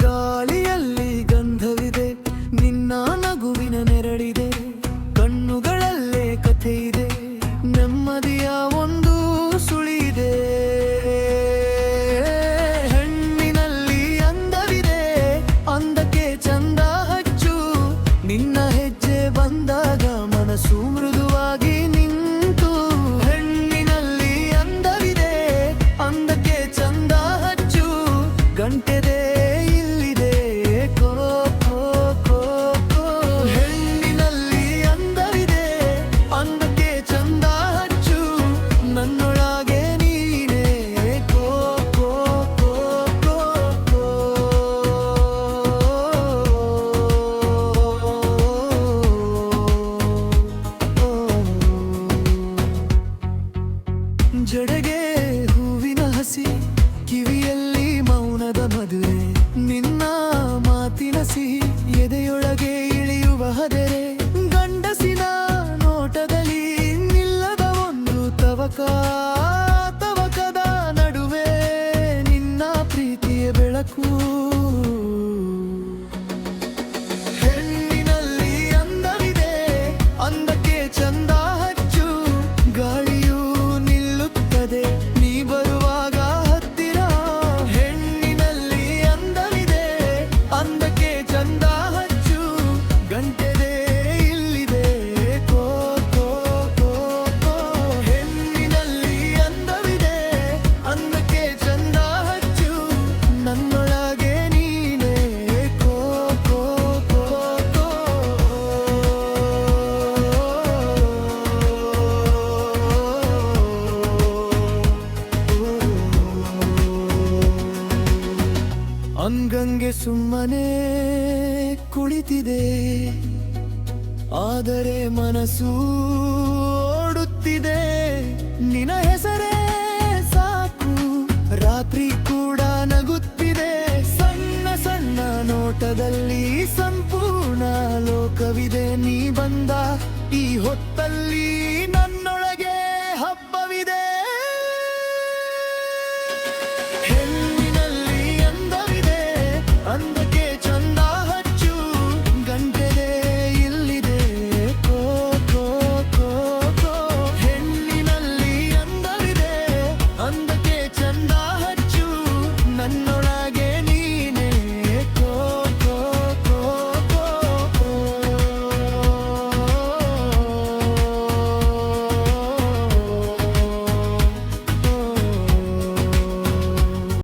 ಗಾಳಿಯಲ್ಲಿ ಗಂಧವಿದೆ, ನಿನ್ನ ನಗುವಿನ ನೆರಳಿದೆ, ಕಣ್ಣುಗಳಲ್ಲೇ ಕಥೆ ಇದೆ, ನೆಮ್ಮದಿಯ ಒಂದು ಸುಳಿದೆ. ಹೆಣ್ಣಿನಲ್ಲಿ ಅಂದವಿದೆ, ಅಂದಕ್ಕೆ ಚಂದ ಹಚ್ಚು, ನಿನ್ನ ಹೆಜ್ಜೆ ಬಂದಾಗ ಮನಸ್ಸು ಮೃದುವಾಗಿ ನಿಂತು. ಹೆಣ್ಣಿನಲ್ಲಿ ಅಂದವಿದೆ, ಅಂದಕ್ಕೆ ಚಂದ ಹಚ್ಚು, ಗಂಟೆದೆ ಇಲ್ಲಿದೆ ಕೋ ಕೋ ಕೋ ಕೋ. ಹೆಣ್ಣಿನಲ್ಲಿ ಅಂದವಿದೆ, ಅಂದಕ್ಕೆ ಚಂದ ಹಚ್ಚು, ನನ್ನೊಳಗೆ ನೀನೇ ಕೋ ಕೋ ಕೋ ಕೋ ಕೋ. ಜಡೆಗೆ ಹೂವಿನ ಹಸಿ, ಕಿವಿಯಲ್ಲಿ ಮೌನದ ಮದುವೆ, ನಿನ್ನ ಮಾತಿನ ಸಿಹಿ ಎದೆಯೊಳಗೆ ಇಳಿಯುವ ಹದರೆ. ಗಂಡಸಿನ ನೋಟದಲ್ಲಿ ನಿಲ್ಲದ ಒಂದು ತವಕ, ತವಕದ ನಡುವೆ ನಿನ್ನ ಪ್ರೀತಿಯ ಬೆಳಕು. ಹೆಣ್ಣಿನಲ್ಲಿ ಅಂದವಿದೆ, ಅಂದಕ್ಕೆ ಚಂದ ಹಚ್ಚು, ಗಾಳಿಯು ನಿಲ್ಲುತ್ತದೆ ನೀ ಬರುವಾಗ ಹತ್ತಿರ. ಹೆಣ್ಣಿನಲ್ಲಿ ಅಂದವಿದೆ, ಅಂದಕ್ಕೆ ಚಂದ ಹಚ್ಚು, ಗಂಟೆದೆ ಇಲ್ಲಿದೆ ಕೋ ಕೋ ಕೋ ಕೋ. ಹೆಣ್ಣಿನಲ್ಲಿ ಅಂದವಿದೆ, ಅಂದಕ್ಕೆ ಚಂದ ಹಚ್ಚು, ನನ್ನೊಳಗೆ ನೀನೇ ಕೋ ಕೋ ಕೋ ಕೋ. ಅಂಗಂಗೆ ಸುಮ್ಮನೆ ಕುಳಿತಿದೆ, ಆದರೆ ಮನಸ್ಸು ಓಡುತ್ತಿದೆ. ನಿನ್ನ ಹೆಸರೇ